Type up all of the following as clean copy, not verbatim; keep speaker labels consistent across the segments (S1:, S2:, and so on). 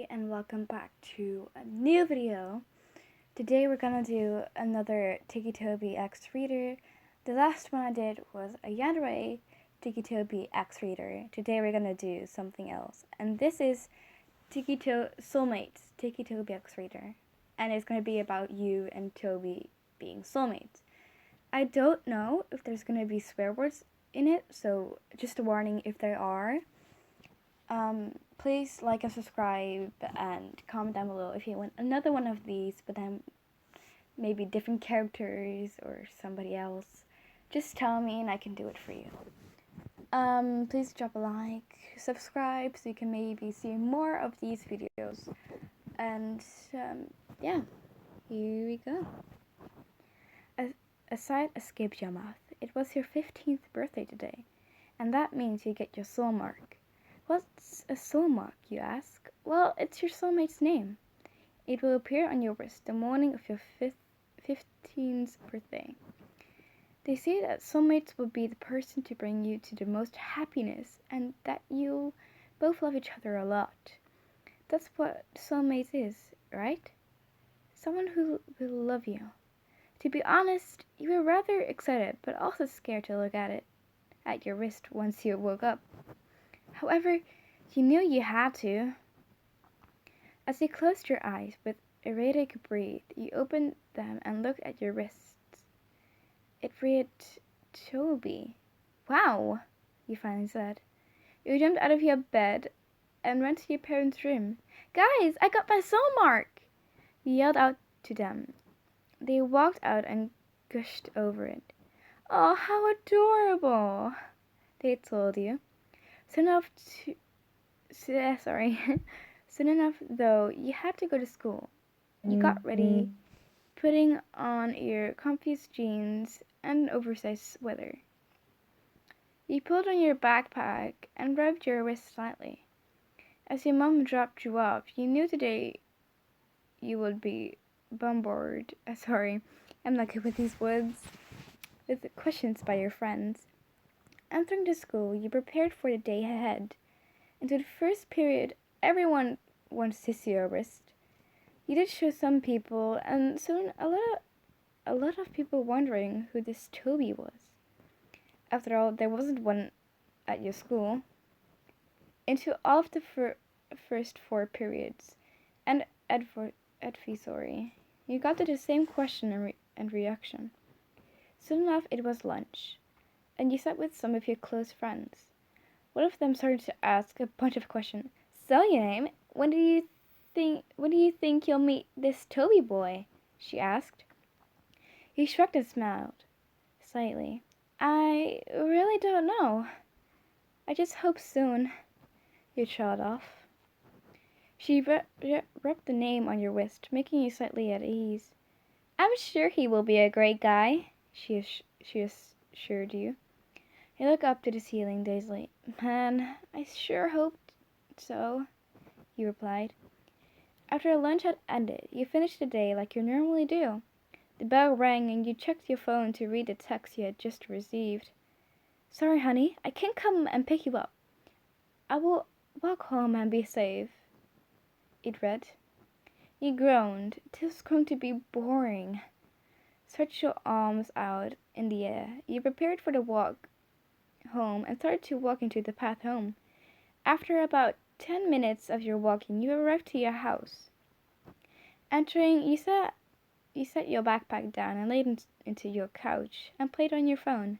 S1: And welcome back to a new video. Today we're gonna do another Tiki Toby X Reader. The last one I did was a Yandere Tiki Toby X Reader. Today we're gonna do something else. And this is Soulmates Tiki Toby X Reader. And it's gonna be about you and Toby being soulmates. I don't know if there's gonna be swear words in it, so just a warning if there are. Please like and subscribe and comment down below if you want another one of these, but then maybe different characters or somebody else. Just tell me and I can do it for you. Please drop a like, subscribe so you can maybe see more of these videos. And yeah, here we go. A sight escaped your mouth. It was your 15th birthday today, and that means you get your soul mark. What's a soul mark, you ask? Well, it's your soulmate's name. It will appear on your wrist the morning of your 15th birthday. They say that soulmates will be the person to bring you to the most happiness and that you'll both love each other a lot. That's what soulmates is, right? Someone who will love you. To be honest, you were rather excited but also scared to look at your wrist once you woke up. However, you knew you had to. As you closed your eyes with a ray they could breathe, you opened them and looked at your wrists. It read Toby. Wow, you finally said. You jumped out of your bed and ran to your parents' room. Guys, I got my soul mark! You yelled out to them. They walked out and gushed over it. Oh, how adorable, they told you. Soon enough, Soon enough, though, you had to go to school. You got ready, putting on your comfiest jeans and an oversized sweater. You pulled on your backpack and rubbed your wrist slightly. As your mom dropped you off, you knew today you would be bombarded. I'm not good with these words. With questions by your friends. Entering the school, you prepared for the day ahead. Into the first period, everyone wants to see your wrist. You did show some people, and soon a lot of people wondering who this Toby was. After all, there wasn't one at your school. Into all of the first 4 periods, and advisory, you got to the same question and reaction. Soon enough, it was lunch, and you sat with some of your close friends. One of them started to ask a bunch of questions. So, your name? When do you think you'll meet this Toby boy? She asked. He shrugged and smiled slightly. I really don't know. I just hope soon. You trailed off. She rubbed the name on your wrist, making you slightly at ease. I'm sure he will be a great guy, she assured you. You looked up to the ceiling dazedly. Man, I sure hoped so, you replied. After lunch had ended, you finished the day like you normally do. The bell rang and you checked your phone to read the text you had just received. Sorry, honey, I can't come and pick you up. I will walk home and be safe, it read. You groaned. This was going to be boring. Stretched your arms out in the air. You prepared for the walk home and started to walk into the path home. After about 10 minutes of your walking, you arrived to your house. Entering, you set your backpack down and laid into your couch and played on your phone.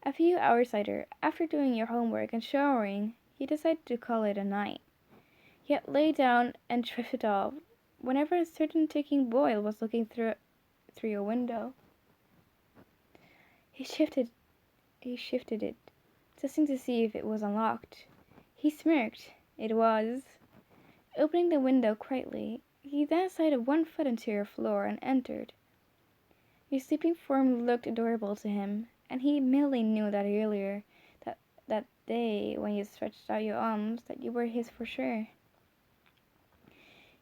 S1: A few hours later, after doing your homework and showering, you decided to call it a night. Yet lay down and drifted off whenever a certain ticking boy was looking through your window. He shifted it, testing to see if it was unlocked. He smirked. It was. Opening the window quietly, he then slid 1 foot into your floor and entered. Your sleeping form looked adorable to him, and he immediately knew that earlier, that day when you stretched out your arms, that you were his for sure.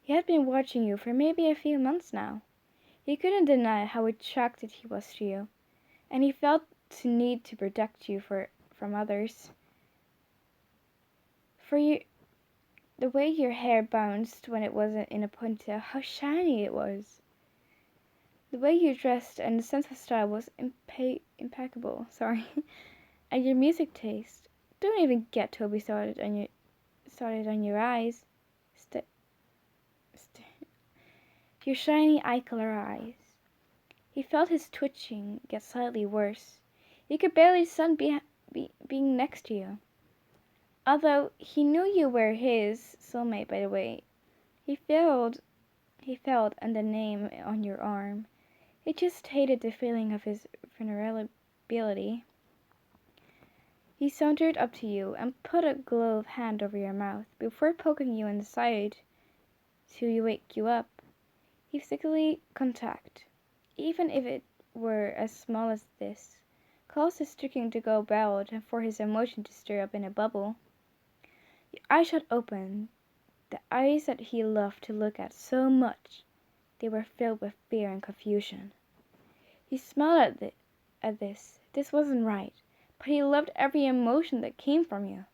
S1: He had been watching you for maybe a few months now. He couldn't deny how attracted he was to you, and he felt the need to protect you from others. For you, The way your hair bounced when it wasn't in a ponytail, how shiny it was. The way you dressed and the sense of style was impeccable. Sorry. And your music taste. Don't even get Toby started on your eyes. St- your shiny eye color eyes. He felt his twitching get slightly worse. He could barely stand being next to you. Although he knew you were his soulmate, by the way, he felt and the name on your arm. He just hated the feeling of his vulnerability. He sauntered up to you and put a gloved hand over your mouth before poking you in the side to wake you up. He physically contact, even if it were as small as this, caused his drinking to go bad and for his emotion to stir up in a bubble. Your eyes shut open, the eyes that he loved to look at so much. They were filled with fear and confusion. He smiled at this. This wasn't right, but he loved every emotion that came from you.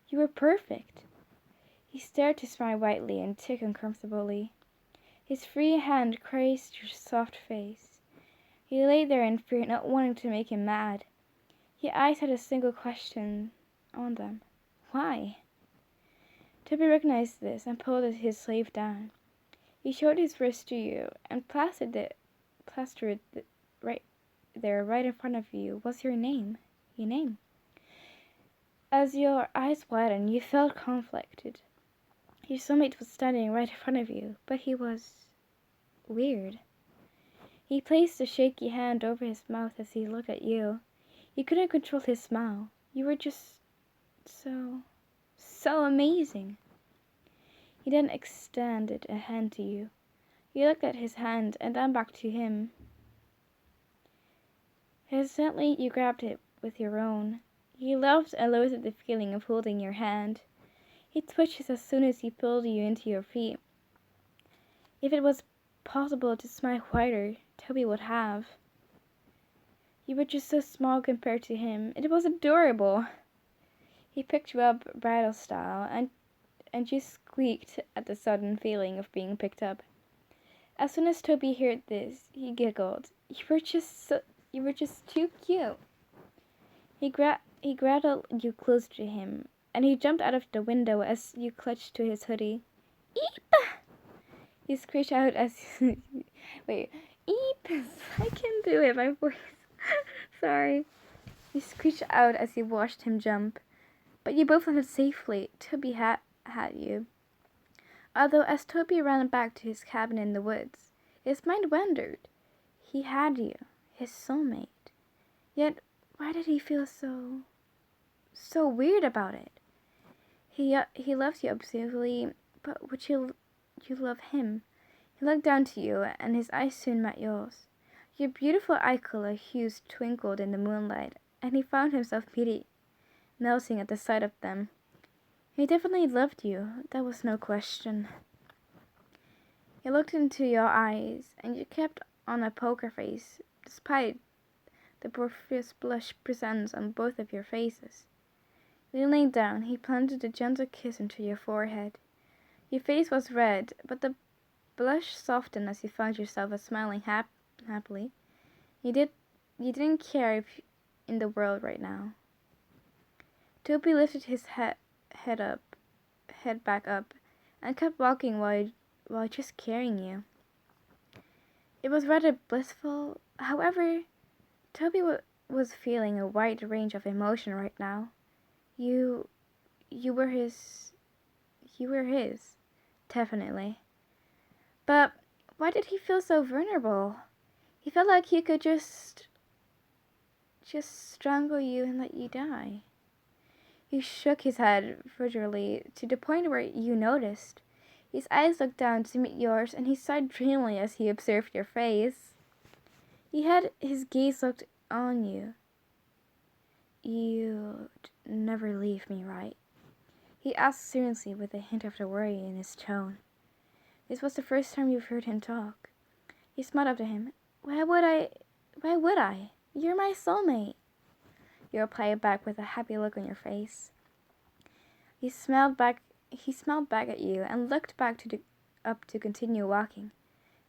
S1: You were perfect. He stared to smile widely and tick uncomfortably. His free hand caressed your soft face. He lay there in fear, not wanting to make him mad. Your eyes had a single question on them. Why? Toby recognized this and pulled his sleeve down. He showed his wrist to you and plastered it right there, right in front of you, was your name. Your name. As your eyes widened, you felt conflicted. Your soulmate was standing right in front of you, but he was weird. He placed a shaky hand over his mouth as he looked at you. He couldn't control his smile. You were just so amazing. He then extended a hand to you. You looked at his hand and then back to him. Hesitantly, you grabbed it with your own. He loved and loathed the feeling of holding your hand. He twitched as soon as he pulled you into your feet. If it was possible to smile wider, Toby would have. You were just so small compared to him. It was adorable. He picked you up bridal style, and you squeaked at the sudden feeling of being picked up. As soon as Toby heard this, he giggled. You were just too cute. He grabbed you closer to him, and he jumped out of the window as you clutched to his hoodie. Eep! He screeched out as wait, eep! I can't do it. My voice. Sorry. He screeched out as he watched him jump, but you both landed safely. Toby had you. Although as Toby ran back to his cabin in the woods, his mind wandered. He had you, his soulmate. Yet why did he feel so weird about it? He loved you obsessively, but would you love him? He looked down to you, and his eyes soon met yours. Your beautiful eye color hues twinkled in the moonlight, and he found himself melting at the sight of them. He definitely loved you, that was no question. He looked into your eyes, and you kept on a poker face, despite the profuse blush present on both of your faces. Kneeling down, he planted a gentle kiss into your forehead. Your face was red, but the blush softened as you found yourself smiling happily. You didn't care if in the world right now. Toby lifted his head back up, and kept walking while just carrying you. It was rather blissful. However, Toby was feeling a wide range of emotion right now. You were his. You were his, definitely. But why did he feel so vulnerable? He felt like he could just strangle you and let you die. He shook his head frigidly to the point where you noticed. His eyes looked down to meet yours, and he sighed dreamily as he observed your face. He had his gaze locked on you. You'd never leave me, right? He asked seriously with a hint of the worry in his tone. This was the first time you've heard him talk. You smiled up to him. Why would I? You're my soulmate. You replied back with a happy look on your face. He smiled back He smiled back at you and looked up to continue walking.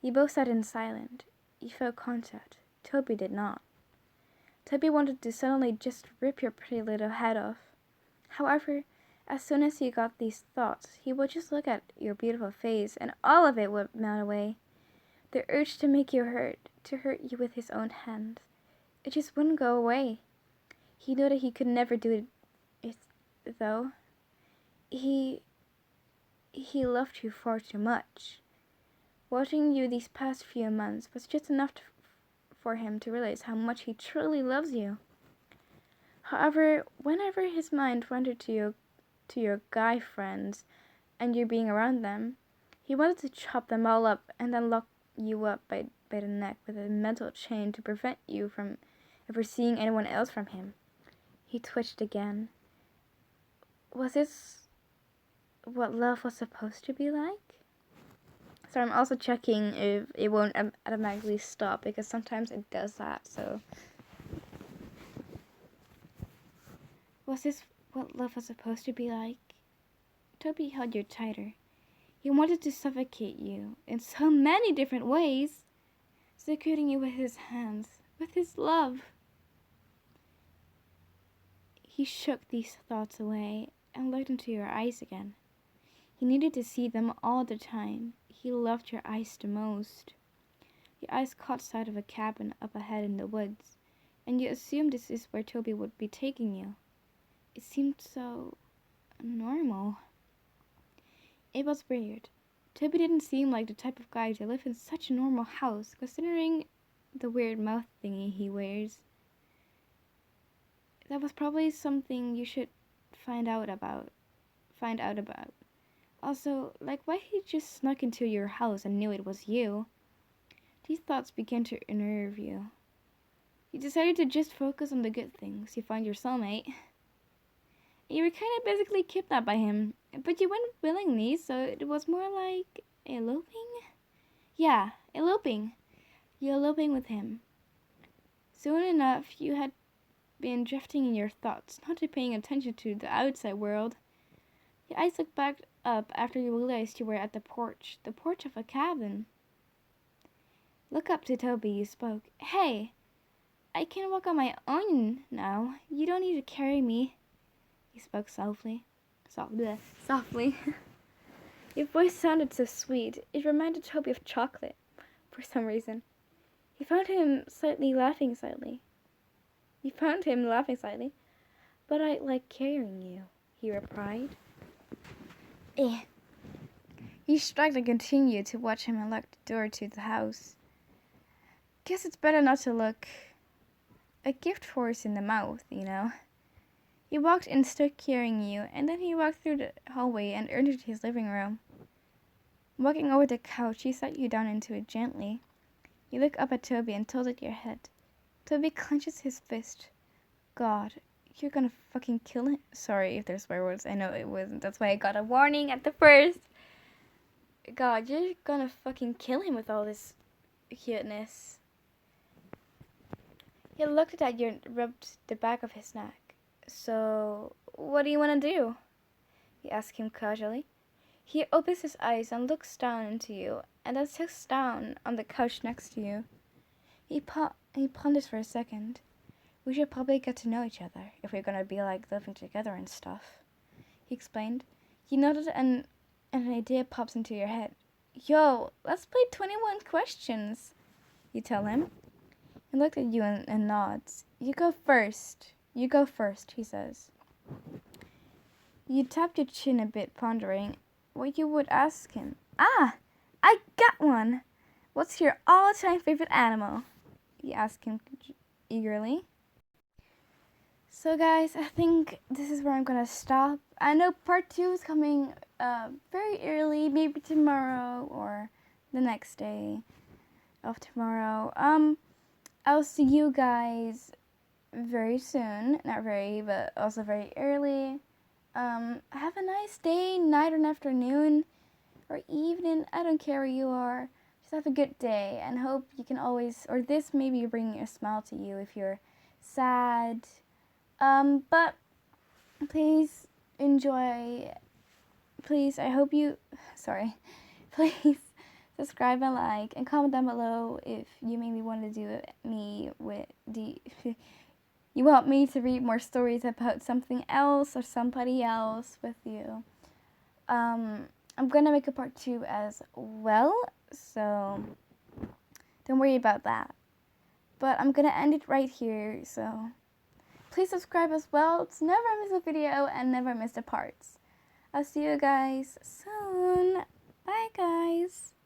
S1: You both sat in silence. You felt contact. Toby did not. Toby wanted to suddenly just rip your pretty little head off. However, as soon as he got these thoughts, he would just look at your beautiful face and all of it would melt away. The urge to make you hurt you with his own hands, it just wouldn't go away. He knew that he could never do it though. He loved you far too much. Watching you these past few months was just enough for him to realize how much he truly loves you. However, whenever his mind wandered to your guy friends and you being around them, he wanted to chop them all up and then lock you up by the neck with a mental chain to prevent you from ever seeing anyone else from him. He twitched again. Was this what love was supposed to be like? So I'm also checking if it won't automatically stop, because sometimes it does that, so. Was this what love was supposed to be like? Toby held you tighter. He wanted to suffocate you in so many different ways, suffocating you with his hands, with his love. He shook these thoughts away and looked into your eyes again. He needed to see them all the time. He loved your eyes the most. Your eyes caught sight of a cabin up ahead in the woods, and you assumed this is where Toby would be taking you. It seemed so normal. It was weird. Toby didn't seem like the type of guy to live in such a normal house, considering the weird mouth thingy he wears. That was probably something you should find out about. Also, like, why he just snuck into your house and knew it was you? These thoughts began to unnerve you. You decided to just focus on the good things. You found your soulmate. You were kind of basically kidnapped by him, but you went willingly, so it was more like eloping? Yeah, eloping. You're eloping with him. Soon enough, you had been drifting in your thoughts, not paying attention to the outside world. Your eyes looked back up after you realized you were at the porch of a cabin. Look up to Toby, you spoke. Hey, I can walk on my own now. You don't need to carry me. He spoke softly. Your voice sounded so sweet. It reminded Toby of chocolate, for some reason. He found him laughing slightly. But I like carrying you, he replied. You shrugged and continued to watch him unlock the door to the house. Guess it's better not to look a gift horse in the mouth, you know. He walked in, stood carrying you, and then he walked through the hallway and entered his living room. Walking over the couch, he sat you down into it gently. You looked up at Toby and tilted your head. Toby clenches his fist. God, you're gonna fucking kill him. Sorry if there's swear words. I know it wasn't. That's why I got a warning at the first. God, you're gonna fucking kill him with all this cuteness. He looked at you and rubbed the back of his neck. So, what do you want to do? You asked him casually. He opens his eyes and looks down into you, and then sits down on the couch next to you. He ponders for a second. We should probably get to know each other if we're gonna be like living together and stuff, he explained. He nodded and an idea pops into your head. Yo, let's play 21 questions, you tell him. He looked at you and nods. You go first, he says. You tapped your chin a bit, pondering what you would ask him. Ah, I got one! What's your all-time favorite animal? You asked him eagerly. So guys, I think this is where I'm gonna stop. I know part 2 is coming very early, maybe tomorrow or the next day of tomorrow. I'll see you guys very soon. Not very, but also very early. Have a nice day, night, or afternoon, or evening. I don't care where you are. Just have a good day, and hope you can always, or this maybe bringing a smile to you if you're sad. But please enjoy please, please subscribe and like and comment down below if you maybe want to do you want me to read more stories about something else or somebody else with you. I'm gonna make a part 2 as well, so don't worry about that. But I'm gonna end it right here, so please subscribe as well to never miss a video and never miss the parts. I'll see you guys soon. Bye guys.